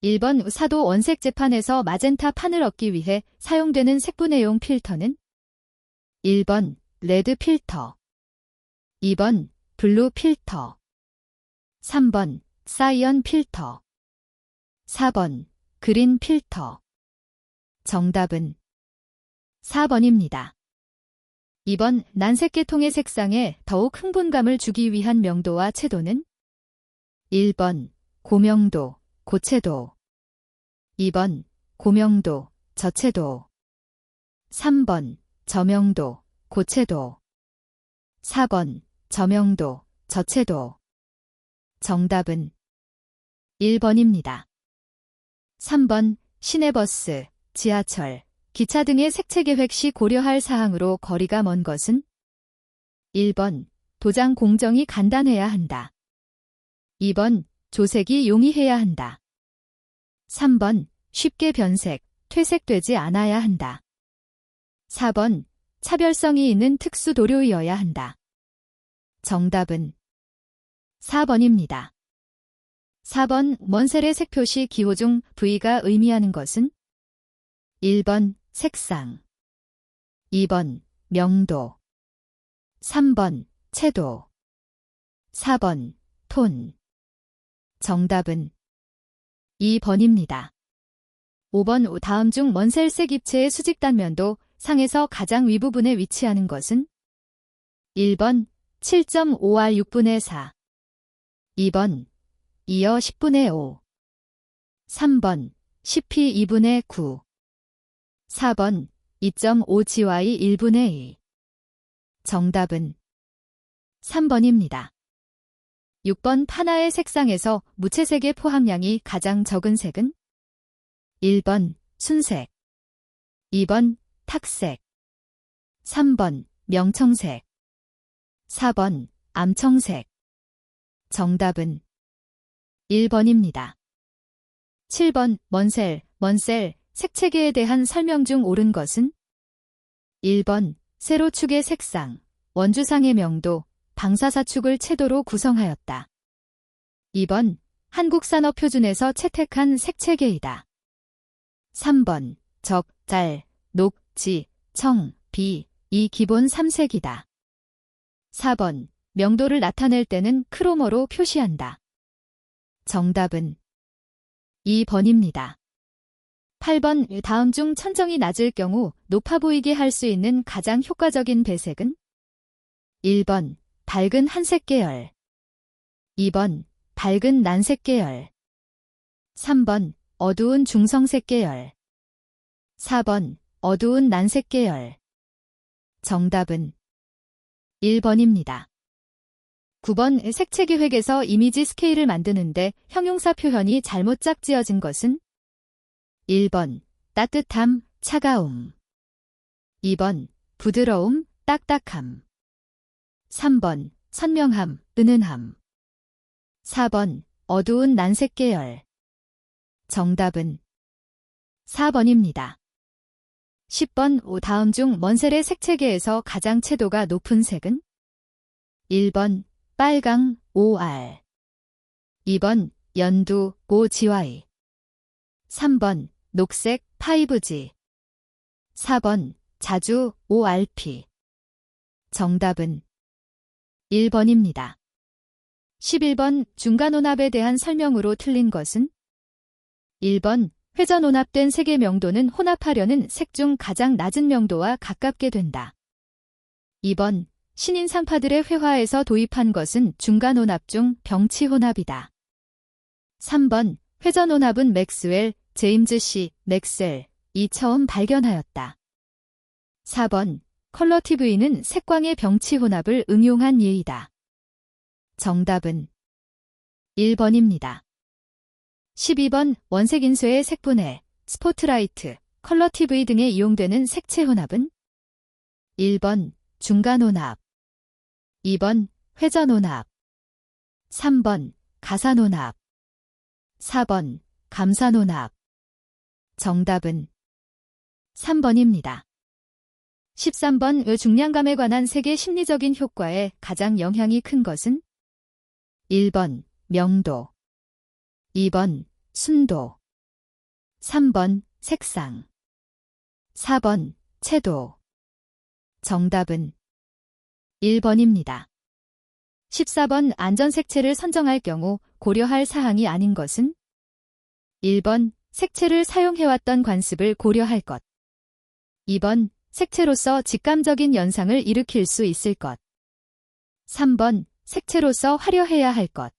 1번 사도 원색 재판에서 마젠타 판을 얻기 위해 사용되는 색분해용 필터는 1번 레드 필터, 2번 블루 필터, 3번 사이언 필터, 4번 그린 필터. 정답은 4번입니다. 2번 난색 계통의 색상에 더욱 흥분감을 주기 위한 명도와 채도는 1번 고명도, 고채도, 2번 고명도, 저채도, 3번 저명도, 고채도, 4번 저명도, 저채도. 정답은 1번입니다. 3번 시내버스, 지하철, 기차 등의 색채 계획 시 고려할 사항으로 거리가 먼 것은 1번 도장 공정이 간단해야 한다. 2번 조색이 용이해야 한다. 3번 쉽게 변색, 퇴색되지 않아야 한다. 4번 차별성이 있는 특수 도료이어야 한다. 정답은 4번입니다. 4번 먼셀의 색표시 기호 중 V가 의미하는 것은 1번 색상, 2번 명도, 3번 채도, 4번 톤. 정답은 2번입니다. 5번 다음 중 먼셀색 입체의 수직 단면도 상에서 가장 윗부분에 위치하는 것은 1번 7.5R 6분의 4, 2번 2여 10분의 5, 3번 10P 2분의 9, 4번 2.5GY 1분의 2. 정답은 3번입니다. 6번 파나의 색상에서 무채색의 포함량이 가장 적은 색은 1번 순색, 2번 탁색, 3번 명청색, 4번 암청색. 정답은 1번입니다. 7번 먼셀, 색체계에 대한 설명 중 옳은 것은 1번 세로축의 색상, 원주상의 명도, 방사사축을 채도로 구성하였다. 2번 한국산업표준에서 채택한 색체계이다. 3번 적, 잘, 녹, 지, 청, 비, 이 기본 3색이다. 4번 명도를 나타낼 때는 크로머로 표시한다. 정답은 2번입니다. 8번 다음 중 천정이 낮을 경우 높아 보이게 할 수 있는 가장 효과적인 배색은 1번 밝은 한색 계열, 2번 밝은 난색 계열, 3번 어두운 중성색 계열, 4번 어두운 난색 계열. 정답은 1번입니다. 9번 색채 기획에서 이미지 스케일을 만드는데 형용사 표현이 잘못 짝지어진 것은 1번 따뜻함, 차가움, 2번 부드러움, 딱딱함, 3번 선명함, 은은함, 4번 어두운 난색 계열. 정답은 4번입니다. 10번 다음 중 먼셀의 색채계에서 가장 채도가 높은 색은 1번 빨강, OR, 2번 연두, OGY, 3번 녹색, 5G, 4번 자주, ORP. 정답은 1번입니다. 11번 중간혼합에 대한 설명으로 틀린 것은 1번 회전혼합된 색의 명도는 혼합하려는 색 중 가장 낮은 명도와 가깝게 된다. 2번 신인상파들의 회화에서 도입한 것은 중간혼합 중 병치혼합이다. 3번 회전혼합은 맥스웰, 제임스 C. 맥셀이 처음 발견하였다. 4번 컬러 TV는 색광의 병치혼합을 응용한 예이다. 정답은 1번입니다. 12번 원색인쇄의 색분해, 스포트라이트, 컬러 TV 등에 이용되는 색채 혼합은 1번 중간혼합, 2번 회전혼합, 3번 가산혼합, 4번 감산혼합. 정답은 3번입니다. 13번 중량감에 관한 색의 심리적인 효과에 가장 영향이 큰 것은 1번 명도, 2번 순도, 3번 색상. 4번 채도. 정답은 1번입니다. 14번 안전색채를 선정할 경우 고려할 사항이 아닌 것은? 1번 색채를 사용해왔던 관습을 고려할 것. 2번 색채로서 직감적인 연상을 일으킬 수 있을 것. 3번 색채로서 화려해야 할 것.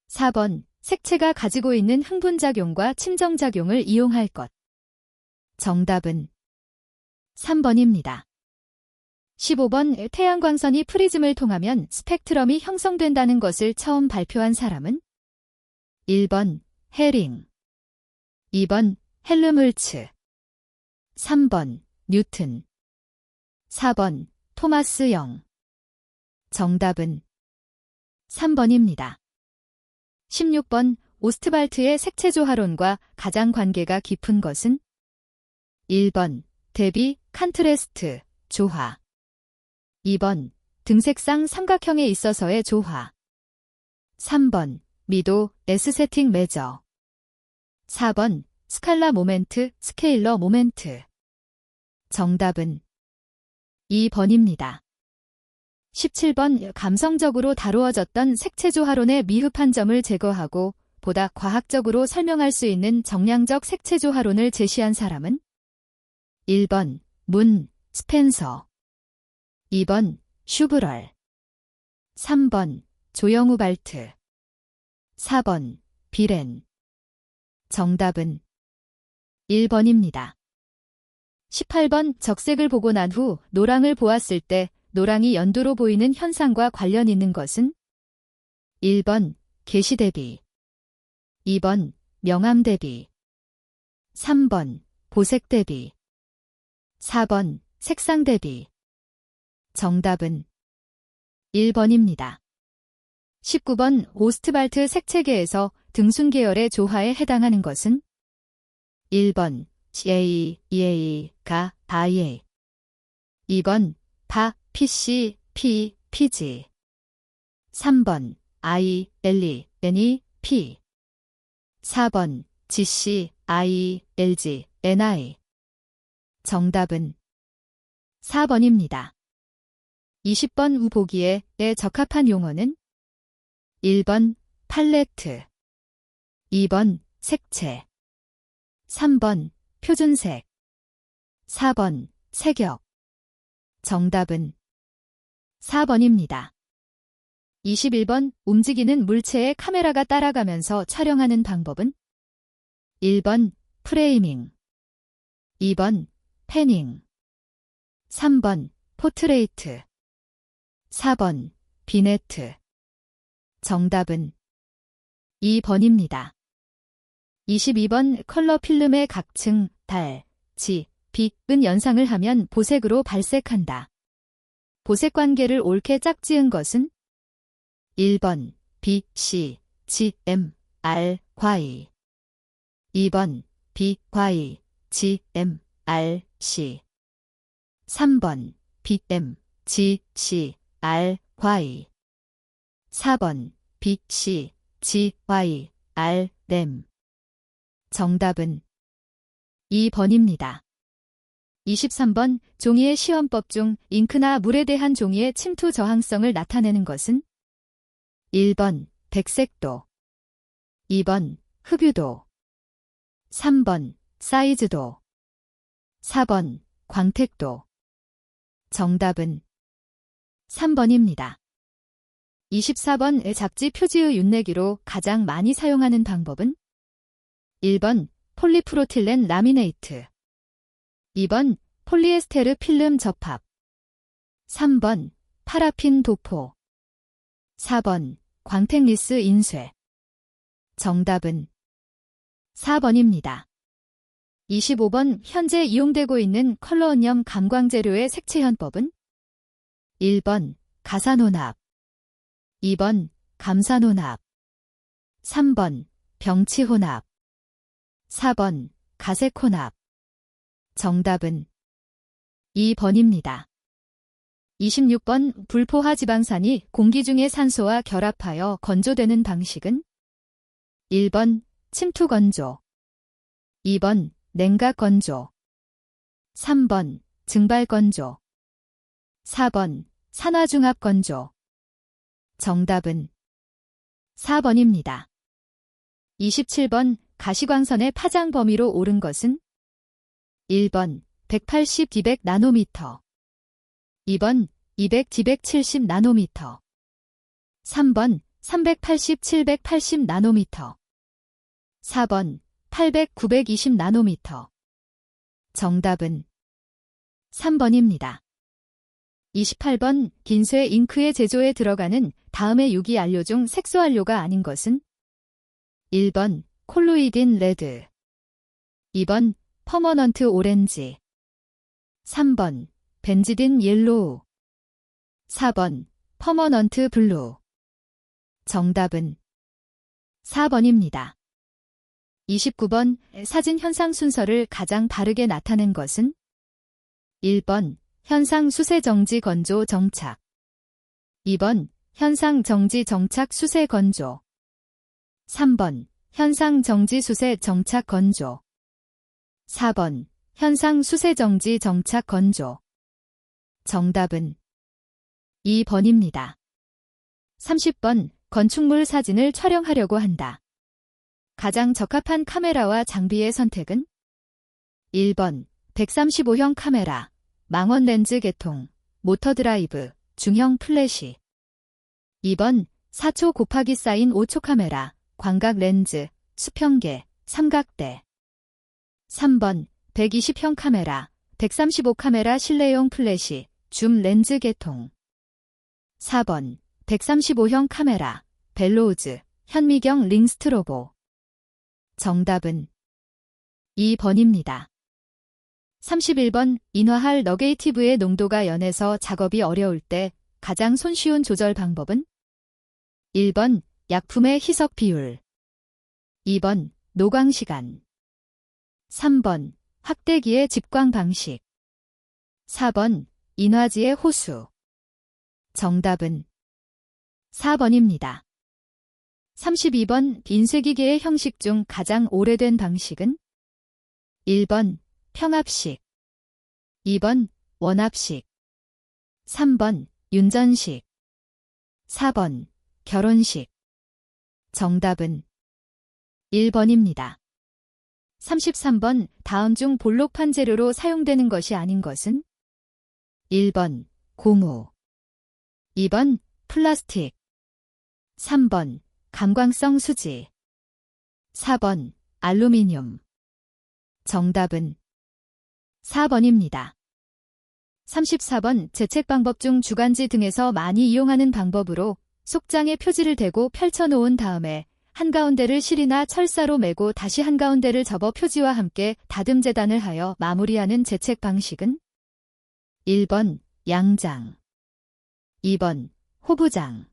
4번 색채가 가지고 있는 흥분작용과 침정작용을 이용할 것. 정답은 3번입니다. 15번 태양광선이 프리즘을 통하면 스펙트럼이 형성된다는 것을 처음 발표한 사람은? 1번 헤링. 2번 헬름홀츠. 3번 뉴튼. 4번 토마스 영. 정답은 3번입니다. 16번 오스트발트의 색채조화론과 가장 관계가 깊은 것은? 1번 대비, 칸트레스트, 조화. 2번 등색상 삼각형에 있어서의 조화. 3번 미도, 에스세팅 메저. 4번 스칼라 모멘트, 스케일러 모멘트. 정답은 2번입니다. 17번 감성적으로 다루어졌던 색채조화론의 미흡한 점을 제거하고 보다 과학적으로 설명할 수 있는 정량적 색채조화론을 제시한 사람은? 1번 문, 스펜서. 2번 슈브럴. 3번 조영우 발트. 4번 비렌. 정답은 1번입니다. 18번 적색을 보고 난 후 노랑을 보았을 때 노랑이 연두로 보이는 현상과 관련 있는 것은? 1번 계시 대비. 2번 명암 대비. 3번 보색 대비. 4번 색상 대비. 정답은 1번입니다. 19번 오스트발트 색채계에서 등순 계열의 조화에 해당하는 것은? 1번 CA, EA, 가, 바이에. 2번 바, PC, P, PG. 3번 I, LE, NE, P. 4번 GC, I, LG, NI. 정답은 4번입니다. 20번 우 보기에 적합한 용어는? 1번 팔레트. 2번 색채. 3번 표준색. 4번 색역. 정답은 4번입니다. 21번 움직이는 물체에 카메라가 따라가면서 촬영하는 방법은? 1번 프레이밍. 2번 패닝. 3번 포트레이트. 4번 비네트. 정답은 2번입니다. 22번 컬러 필름의 각층, 달, 지, 빛은 연상을 하면 보색으로 발색한다. 보색 관계를 옳게 짝지은 것은? 1번 B, C, G, M, R, 과이. 2번 B, 과이, G, M, R, C. 3번 B, M, G, C, R, 과이. 4번 B, C, G, Y, R, 램. 정답은 2번입니다. 23번 종이의 시험법 중 잉크나 물에 대한 종이의 침투 저항성을 나타내는 것은? 1번 백색도. 2번 흡유도. 3번 사이즈도. 4번 광택도. 정답은 3번입니다. 24번 잡지 표지의 윤내기로 가장 많이 사용하는 방법은? 1번 폴리프로틸렌 라미네이트. 2번 폴리에스테르 필름 접합. 3번 파라핀 도포. 4번 광택리스 인쇄. 정답은 4번입니다. 25번 현재 이용되고 있는 컬러온염 감광재료의 색채현법은? 1번 가산혼합. 2번 감산혼합. 3번 병치혼합. 4번 가색혼합. 정답은 2번입니다. 26번 불포화 지방산이 공기 중의 산소와 결합하여 건조되는 방식은? 1번 침투 건조. 2번 냉각 건조. 3번 증발 건조. 4번 산화중합 건조. 정답은 4번입니다. 27번 가시광선의 파장 범위로 옳은 것은 1번 180, 200 나노미터. 2번 200, 270 나노미터. 3번 380, 780 나노미터. 4번 800, 920 나노미터. 정답은 3번입니다. 28번 긴쇄 잉크의 제조에 들어가는 다음의 유기안료 중 색소안료가 아닌 것은 1번 콜로이딘 레드. 2번 퍼머넌트 오렌지. 3번 벤지딘 옐로우. 4번 퍼머넌트 블루. 정답은 4번입니다. 29번 사진 현상 순서를 가장 바르게 나타낸 것은 1번 현상 수세 정지 건조 정착. 2번 현상 정지 정착 수세 건조. 3번 현상 정지 수세 정착 건조. 4번 현상 수세 정지 정착 건조. 정답은 2번입니다. 30번 건축물 사진을 촬영하려고 한다. 가장 적합한 카메라와 장비의 선택은 1번 135형 카메라, 망원 렌즈 개통, 모터 드라이브, 중형 플래시. 2번 4초 곱하기 사인 5초 카메라, 광각 렌즈, 수평계, 삼각대. 3번 120형 카메라, 135 카메라 실내용 플래시, 줌 렌즈 개통. 4번 135형 카메라, 벨로우즈, 현미경 링스트로보. 정답은 2번입니다. 31번 인화할 너게이티브의 농도가 연해서 작업이 어려울 때 가장 손쉬운 조절 방법은 1번 약품의 희석 비율. 2번 노광 시간. 3번 확대기의 집광 방식. 4번 인화지의 호수. 정답은 4번입니다. 32번 인쇄기계의 형식 중 가장 오래된 방식은 1번 평합식. 2번 원합식. 3번 윤전식. 4번 결혼식. 정답은 1번입니다. 33번 다음 중 볼록판 재료로 사용되는 것이 아닌 것은 1번 고무. 2번 플라스틱. 3번 감광성 수지. 4번 알루미늄. 정답은 4번입니다. 34번 제책 방법 중 주간지 등에서 많이 이용하는 방법으로 속장에 표지를 대고 펼쳐놓은 다음에 한가운데를 실이나 철사로 매고 다시 한가운데를 접어 표지와 함께 다듬 재단을 하여 마무리하는 제책 방식은 1번 양장. 2번 호부장.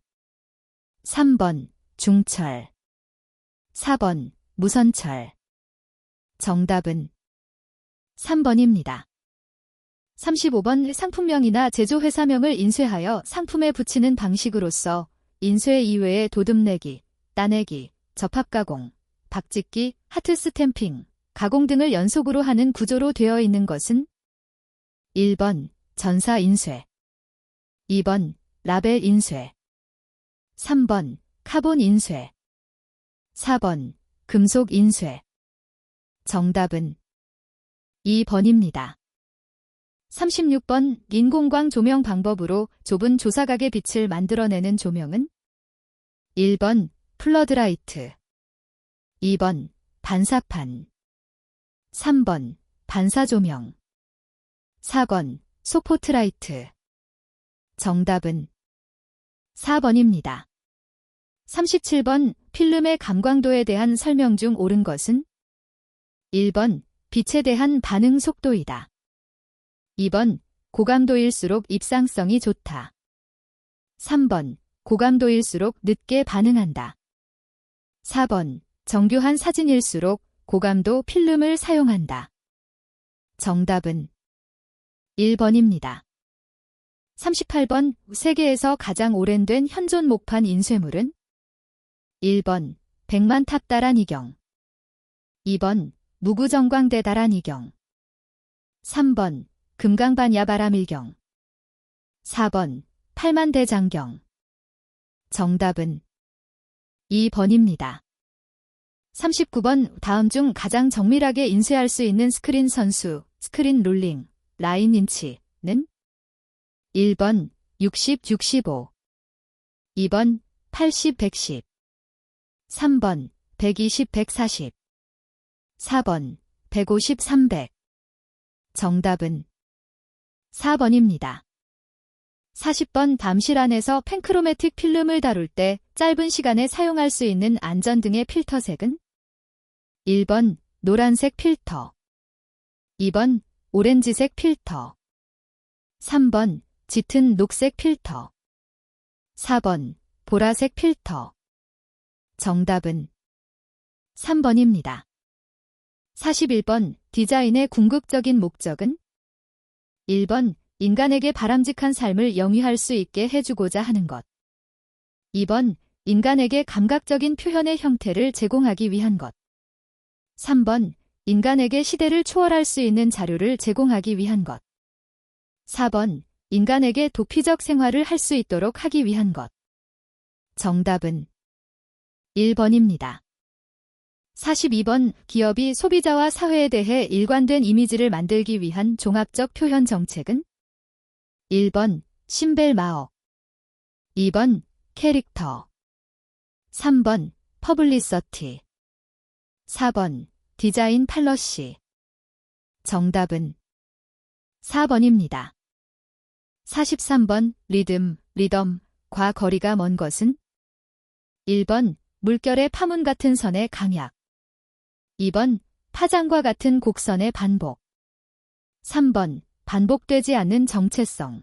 3번 중철. 4번 무선철. 정답은 3번입니다. 35번 상품명이나 제조회사명을 인쇄하여 상품에 붙이는 방식으로서 인쇄 이외에 도듬내기, 따내기, 접합가공, 박짓기, 하트 스탬핑, 가공 등을 연속으로 하는 구조로 되어 있는 것은 1번 전사 인쇄. 2번 라벨 인쇄. 3번 카본 인쇄. 4번 금속 인쇄. 정답은 2번입니다. 36번 인공광 조명 방법으로 좁은 조사각의 빛을 만들어내는 조명은 1번 플러드라이트. 2번 반사판. 3번 반사조명. 4번 소포트라이트. 정답은 4번입니다. 37번 필름의 감광도에 대한 설명 중 옳은 것은 1번 빛에 대한 반응 속도이다. 2번 고감도일수록 입상성이 좋다. 3번 고감도일수록 늦게 반응한다. 4번 정교한 사진일수록 고감도 필름을 사용한다. 정답은 1번입니다. 38번 세계에서 가장 오랜된 현존 목판 인쇄물은 1번 백만 탑다란 이경. 2번 무구정광대달한 이경. 3번 금강반야바라밀경. 4번 팔만대장경. 정답은 2번입니다. 39번 다음 중 가장 정밀하게 인쇄할 수 있는 스크린 선수, 스크린 롤링, 라인 인치는 1번 60, 65 2번 80, 110 3번 120, 140 4번 150, 300 정답은 4번입니다. 40번 담실 안에서 펜크로매틱 필름을 다룰 때 짧은 시간에 사용할 수 있는 안전등의 필터색은 1번 노란색 필터 2번 오렌지색 필터 3번 짙은 녹색 필터 4번 보라색 필터 정답은 3번입니다. 41번 디자인의 궁극적인 목적은 1번 인간에게 바람직한 삶을 영위할 수 있게 해주고자 하는 것 2번 인간에게 감각적인 표현의 형태를 제공하기 위한 것 3번 인간에게 시대를 초월할 수 있는 자료를 제공하기 위한 것 4번 인간에게 도피적 생활을 할 수 있도록 하기 위한 것 정답은 1번입니다. 42번 기업이 소비자와 사회에 대해 일관된 이미지를 만들기 위한 종합적 표현 정책은 1번 신벨마어 2번 캐릭터 3번 퍼블리서티 4번 디자인 팔러시 정답은 4번입니다. 43번 리듬과 거리가 먼 것은 1번 물결의 파문 같은 선의 강약 2번 파장과 같은 곡선의 반복 3번 반복되지 않는 정체성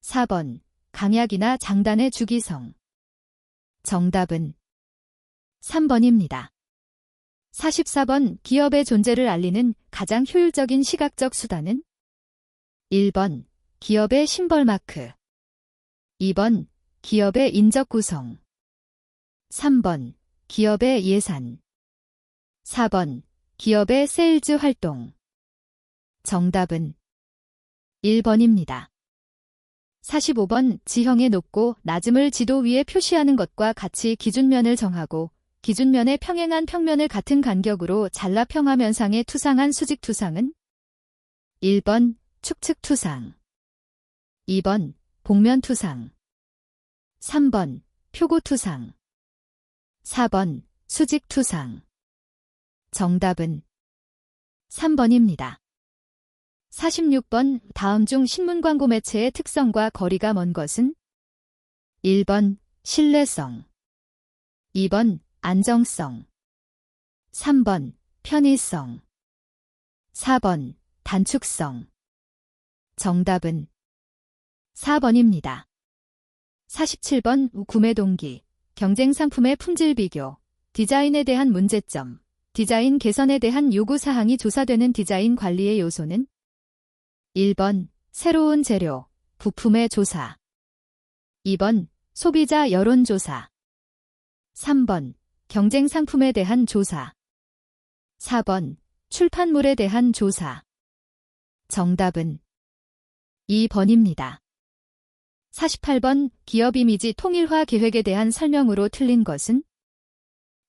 4번 강약이나 장단의 주기성 정답은 3번입니다. 44번 기업의 존재를 알리는 가장 효율적인 시각적 수단은 1번 기업의 심벌 마크 2번 기업의 인적 구성 3번 기업의 예산 4번 기업의 세일즈 활동 정답은 1번입니다. 45번 지형의 높고 낮음을 지도 위에 표시하는 것과 같이 기준면을 정하고 기준면의 평행한 평면을 같은 간격으로 잘라 평화면상에 투상한 수직투상은 1번 축측투상 2번 복면투상 3번 표고투상 4번 수직투상 정답은 3번입니다. 46번 다음 중 신문광고 매체의 특성과 거리가 먼 것은 1번 신뢰성 2번 안정성 3번 편의성 4번 단축성 정답은 4번입니다. 47번 구매 동기, 경쟁 상품의 품질 비교, 디자인에 대한 문제점, 디자인 개선에 대한 요구사항이 조사되는 디자인 관리의 요소는 1번 새로운 재료, 부품의 조사 2번 소비자 여론조사 3번 경쟁 상품에 대한 조사 4번 출판물에 대한 조사 정답은 2번입니다. 48번 기업 이미지 통일화 계획에 대한 설명으로 틀린 것은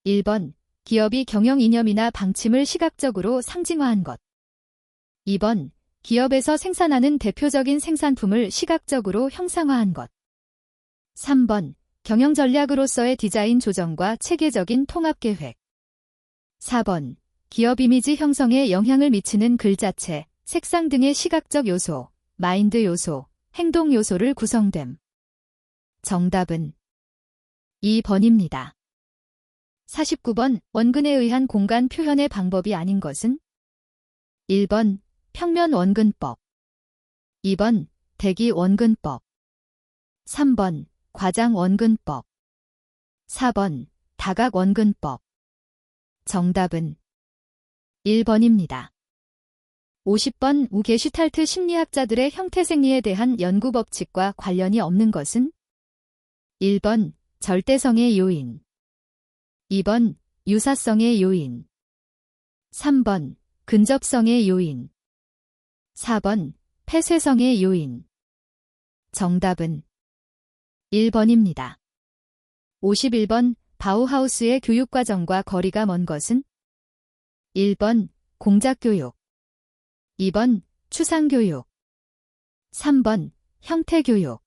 1번 기업이 경영 이념이나 방침을 시각적으로 상징화한 것 2번 기업에서 생산하는 대표적인 생산품을 시각적으로 형상화한 것 3번 경영 전략으로서의 디자인 조정과 체계적인 통합 계획 4번 기업 이미지 형성에 영향을 미치는 글자체, 색상 등의 시각적 요소, 마인드 요소, 행동 요소를 구성됨. 정답은 2번입니다. 49번 원근에 의한 공간 표현의 방법이 아닌 것은 1번 평면 원근법 2번 대기 원근법 3번 과장 원근법 4번 다각 원근법 정답은 1번입니다. 50번 우게슈탈트 심리학자들의 형태생리에 대한 연구 법칙과 관련이 없는 것은 1번 절대성의 요인 2번 유사성의 요인 3번 근접성의 요인. 4번 폐쇄성의 요인. 정답은 1번입니다. 51번 바우하우스의 교육과정과 거리가 먼 것은? 1번 공작교육, 2번 추상교육, 3번 형태교육,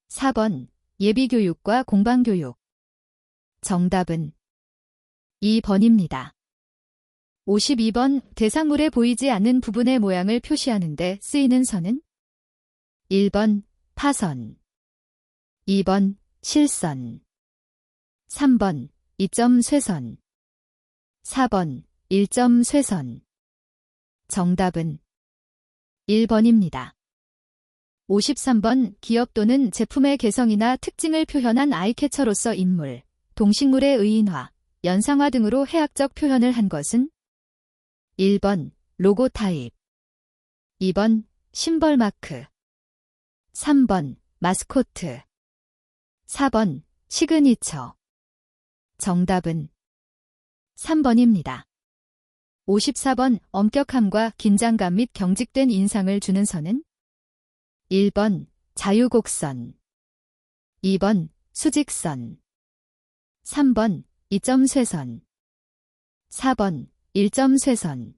4번 예비교육과 공방교육. 정답은 2번입니다. 52번 대상물에 보이지 않는 부분의 모양을 표시하는 데 쓰이는 선은? 1번 파선, 2번 실선, 3번 이점 쇠선, 4번 일점 쇠선. 정답은 1번입니다. 53번 기업 또는 제품의 개성이나 특징을 표현한 아이캐처로서 인물, 동식물의 의인화, 연상화 등으로 해학적 표현을 한 것은? 1번 로고 타입, 2번 심벌 마크, 3번 마스코트, 4번 시그니처. 정답은 3번입니다. 54번 엄격함과 긴장감 및 경직된 인상을 주는 선은? 1번 자유곡선, 2번 수직선, 3번 이점 쇠선, 4번 일점 쇠선.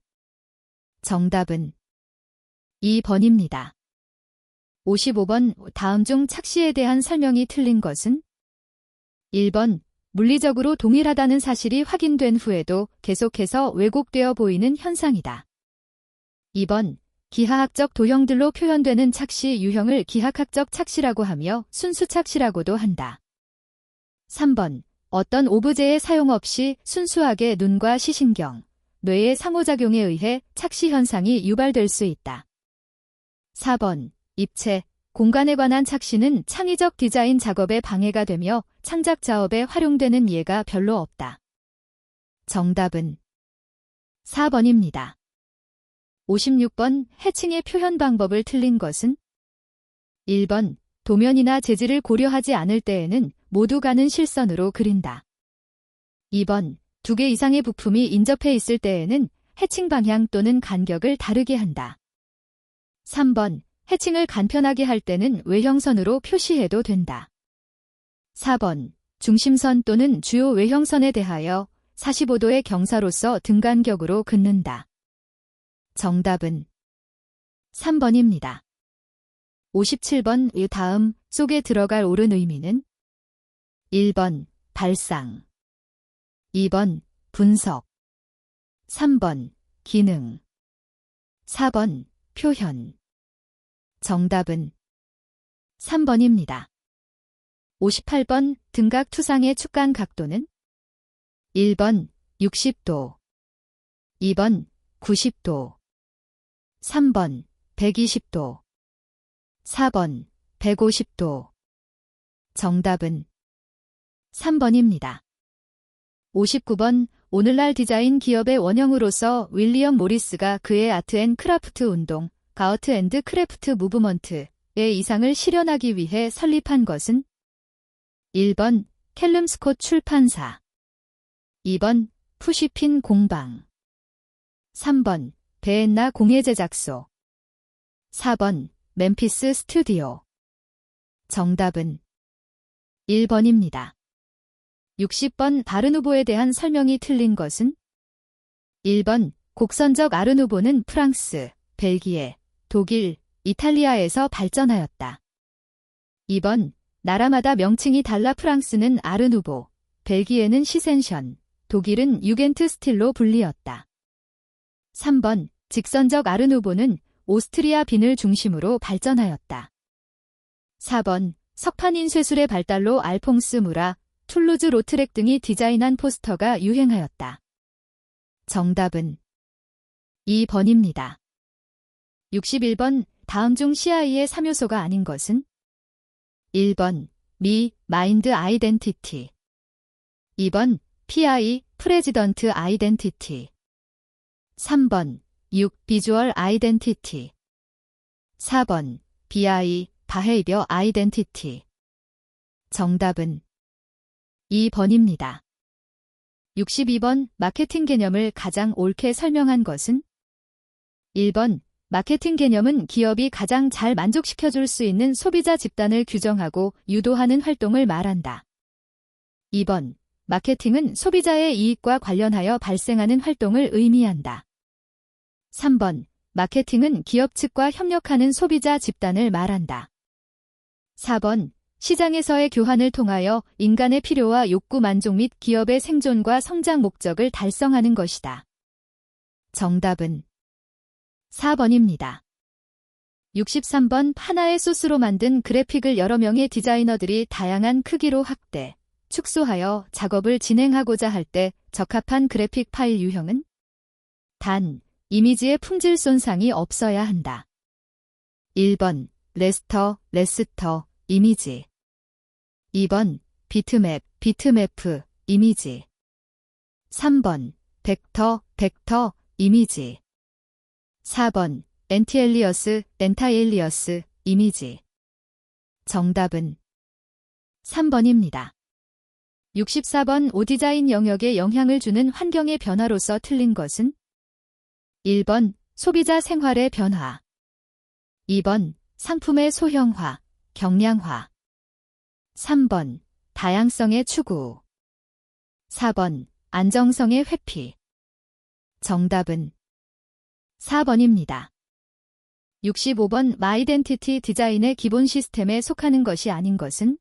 정답은 2번입니다. 55번 다음 중 착시에 대한 설명이 틀린 것은? 1번 물리적으로 동일하다는 사실이 확인된 후에도 계속해서 왜곡되어 보이는 현상이다. 2번 기하학적 도형들로 표현되는 착시 유형을 기하학적 착시라고 하며 순수 착시라고도 한다. 3번 어떤 오브제의 사용 없이 순수하게 눈과 시신경, 뇌의 상호작용에 의해 착시 현상이 유발될 수 있다. 4번 입체, 공간에 관한 착시는 창의적 디자인 작업에 방해가 되며 창작 작업에 활용되는 예가 별로 없다. 정답은 4번입니다. 56번 해칭의 표현 방법을 틀린 것은? 1번 도면이나 재질을 고려하지 않을 때에는 모두 가는 실선으로 그린다. 2번 2개 이상의 부품이 인접해 있을 때에는 해칭 방향 또는 간격을 다르게 한다. 3번 해칭을 간편하게 할 때는 외형선으로 표시해도 된다. 4번 중심선 또는 주요 외형선에 대하여 45도의 경사로서 등간격으로 긋는다. 정답은 3번입니다. 57번 이 다음 속에 들어갈 옳은 의미는? 1번 발상, 2번 분석, 3번 기능, 4번 표현. 정답은 3번입니다. 58번 등각 투상의 축간 각도는? 1번 60도, 2번 90도, 3번 120도, 4번 150도. 정답은 3번입니다. 59번 오늘날 디자인 기업의 원형으로서 윌리엄 모리스가 그의 아트 앤 크라프트 운동, 가우트 앤드 크래프트 무브먼트의 이상을 실현하기 위해 설립한 것은? 1번 캘럼 스콧 출판사, 2번 푸시핀 공방, 3번 베엔나 공예제작소, 4번 멤피스 스튜디오. 정답은 1번입니다. 60번 아르누보에 대한 설명이 틀린 것은? 1번 곡선적 아르누보는 프랑스, 벨기에, 독일, 이탈리아에서 발전하였다. 2번 나라마다 명칭이 달라 프랑스는 아르누보, 벨기에는 시센션, 독일은 유겐트 스틸로 불리었다. 3번 직선적 아르누보는 오스트리아 빈을 중심으로 발전하였다. 4번 석판 인쇄술의 발달로 알퐁스 무라, 툴루즈 로트렉 등이 디자인한 포스터가 유행하였다. 정답은 2번입니다. 61번 다음 중 CI의 3요소가 아닌 것은? 1번 미, 마인드 아이덴티티, 2번 PI, 프레지던트 아이덴티티, 3번 6, 비주얼 아이덴티티, 4번 BI, 바헤이비어 아이덴티티. 정답은 2번입니다. 62번 마케팅 개념을 가장 옳게 설명한 것은? 1번 마케팅 개념은 기업이 가장 잘 만족시켜줄 수 있는 소비자 집단을 규정하고 유도하는 활동을 말한다. 2번 마케팅은 소비자의 이익과 관련하여 발생하는 활동을 의미한다. 3번 마케팅은 기업 측과 협력하는 소비자 집단을 말한다. 4번 시장에서의 교환을 통하여 인간의 필요와 욕구 만족 및 기업의 생존과 성장 목적을 달성하는 것이다. 정답은 4번입니다. 63번 하나의 소스로 만든 그래픽을 여러 명의 디자이너들이 다양한 크기로 확대, 축소하여 작업을 진행하고자 할 때 적합한 그래픽 파일 유형은? 단, 이미지의 품질 손상이 없어야 한다. 1번 레스터, 이미지. 2번 비트맵, 이미지. 3번 벡터, 이미지. 4번 엔타일리어스, 이미지. 정답은 3번입니다. 64번 오디자인 영역에 영향을 주는 환경의 변화로서 틀린 것은? 1번 소비자 생활의 변화. 2번 상품의 소형화, 경량화. 3번 다양성의 추구. 4번 안정성의 회피. 정답은 4번입니다. 65번 마이덴티티 디자인의 기본 시스템에 속하는 것이 아닌 것은?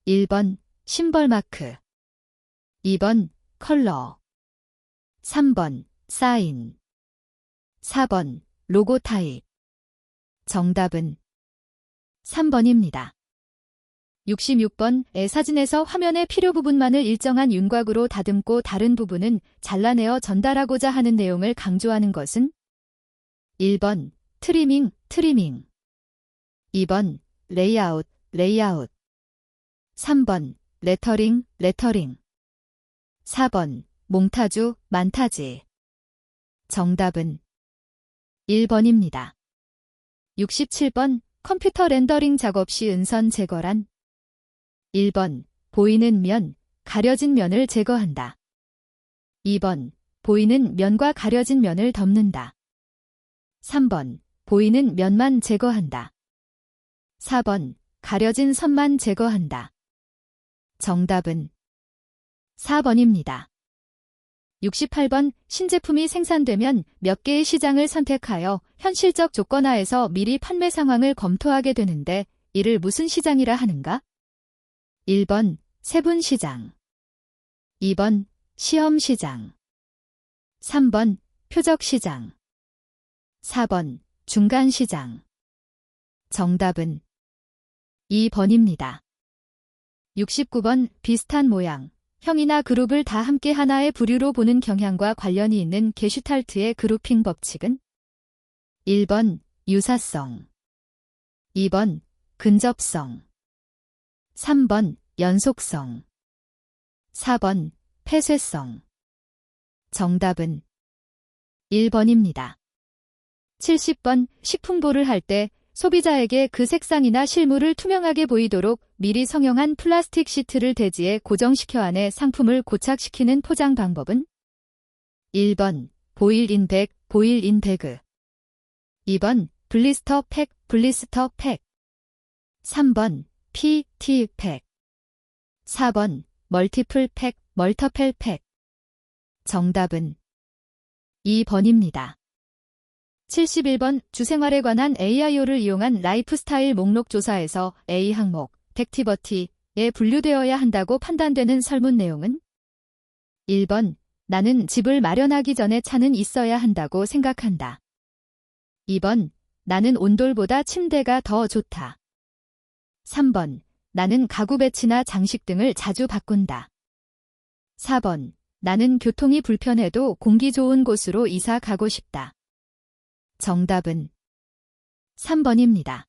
1번 심벌 마크. 2번 컬러. 3번 사인. 4번 로고 타입. 정답은 3번입니다. 66번의 사진에서 화면의 필요 부분만을 일정한 윤곽으로 다듬고 다른 부분은 잘라내어 전달하고자 하는 내용을 강조하는 것은? 1번 트리밍. 2번 레이아웃. 3번 레터링. 4번 몽타주, 만타지. 정답은 1번입니다. 67번 컴퓨터 렌더링 작업 시 은선 제거란? 1번 보이는 면, 가려진 면을 제거한다. 2번 보이는 면과 가려진 면을 덮는다. 3번 보이는 면만 제거한다. 4번 가려진 선만 제거한다. 정답은 4번입니다. 68번 신제품이 생산되면 몇 개의 시장을 선택하여 현실적 조건 하에서 미리 판매 상황을 검토하게 되는데 이를 무슨 시장이라 하는가? 1번 세분시장. 2번 시험시장. 3번 표적시장. 4번 중간시장. 정답은 2번입니다. 69번 비슷한 모양, 형이나 그룹을 다 함께 하나의 부류로 보는 경향과 관련이 있는 게슈탈트의 그룹핑 법칙은? 1번 유사성. 2번 근접성. 3번 연속성. 4번 폐쇄성. 정답은 1번입니다. 70번 식품보를 할 때 소비자에게 그 색상이나 실물을 투명하게 보이도록 미리 성형한 플라스틱 시트를 대지에 고정시켜 안에 상품을 고착시키는 포장 방법은? 1번 보일인백, 보일인배그. 2번 블리스터 팩. 3번 PT 팩. 4번 멀티플 팩, 멀터펠 팩. 정답은 2번입니다. 71번 주생활에 관한 AIO를 이용한 라이프스타일 목록 조사에서 A 항목, 액티버티에 분류되어야 한다고 판단되는 설문 내용은? 1번 나는 집을 마련하기 전에 차는 있어야 한다고 생각한다. 2번 나는 온돌보다 침대가 더 좋다. 3번 나는 가구 배치나 장식 등을 자주 바꾼다. 4번 나는 교통이 불편해도 공기 좋은 곳으로 이사 가고 싶다. 정답은 3번입니다.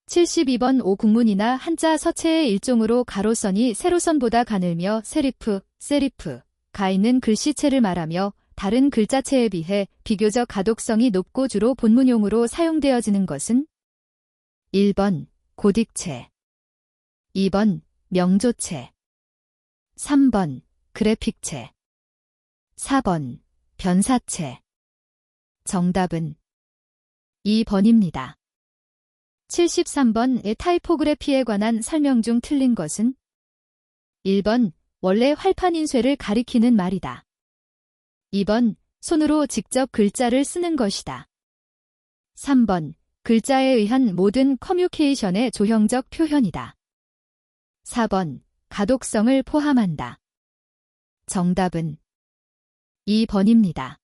72번 오국문이나 한자 서체의 일종으로 가로선이 세로선보다 가늘며 세리프가 있는 글씨체를 말하며 다른 글자체에 비해 비교적 가독성이 높고 주로 본문용으로 사용되어지는 것은? 1번 고딕체. 2번 명조체. 3번 그래픽체. 4번, 변사체. 정답은 2번입니다. 73번의 타이포그래피에 관한 설명 중 틀린 것은 1번, 원래 활판 인쇄를 가리키는 말이다. 2번, 손으로 직접 글자를 쓰는 것이다. 3번, 글자에 의한 모든 커뮤니케이션의 조형적 표현이다. 4번, 가독성을 포함한다. 정답은 2번입니다.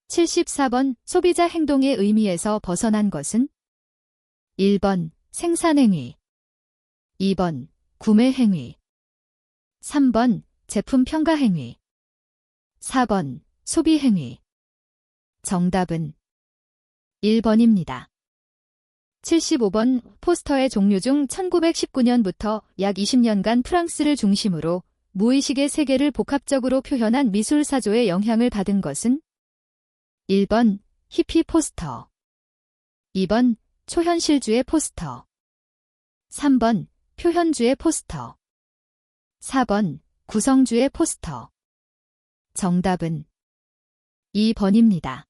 74번, 소비자 행동의 의미에서 벗어난 것은 1번, 생산행위. 2번, 구매행위. 3번, 제품 평가행위. 4번, 소비행위. 정답은 1번입니다. 75번, 포스터의 종류 중 1919년부터 약 20년간 프랑스를 중심으로 무의식의 세계를 복합적으로 표현한 미술사조의 영향을 받은 것은 1번, 히피 포스터. 2번, 초현실주의 포스터. 3번, 표현주의 포스터. 4번, 구성주의 포스터. 정답은 2번입니다.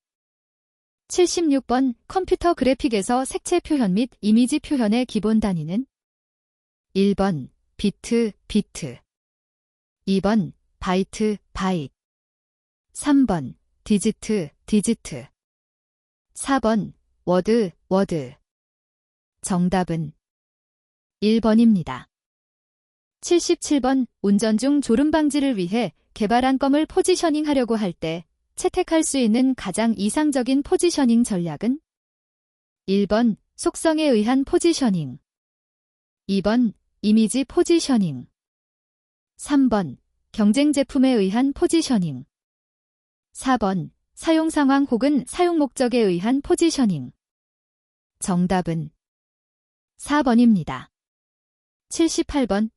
76번, 컴퓨터 그래픽에서 색채 표현 및 이미지 표현의 기본 단위는 1번, 비트, 2번, 바이트, 3번, 디지트, 4번, 워드. 정답은 1번입니다. 77번, 운전 중 졸음 방지를 위해 개발한 껌을 포지셔닝 하려고 할 때 채택할 수 있는 가장 이상적인 포지셔닝 전략은 1번, 속성에 의한 포지셔닝. 2번, 이미지 포지셔닝. 3번, 경쟁 제품에 의한 포지셔닝. 4번, 사용 상황 혹은 사용 목적에 의한 포지셔닝. 정답은 4번입니다. 78번,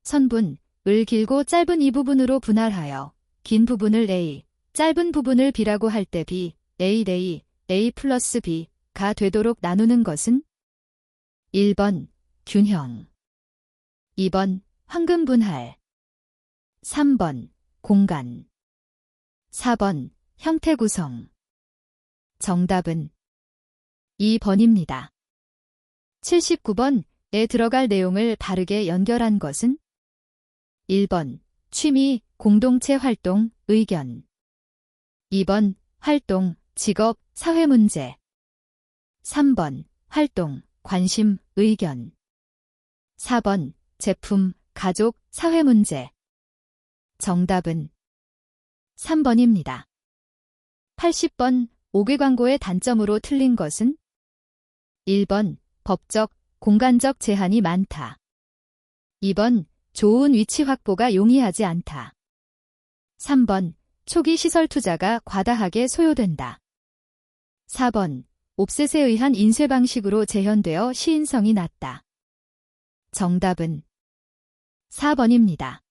선분을 길고 짧은 이 부분으로 분할하여 긴 부분을 A, 짧은 부분을 B라고 할 때 B, A 플러스 B가 되도록 나누는 것은 1번, 균형. 2번, 황금 분할. 3번, 공간. 4번, 형태 구성. 정답은 2번입니다. 79번에 들어갈 내용을 바르게 연결한 것은 1번, 취미, 공동체 활동, 의견. 2번, 활동, 직업, 사회 문제. 3번, 활동, 관심, 의견. 4번, 제품, 가족, 사회 문제. 정답은 3번입니다. 80번, 5개 광고의 단점으로 틀린 것은 1번, 법적, 공간적 제한이 많다. 2번, 좋은 위치 확보가 용이하지 않다. 3번, 초기 시설 투자가 과다하게 소요된다. 4번, 옵셋에 의한 인쇄 방식으로 재현되어 시인성이 낮다. 정답은 4번입니다.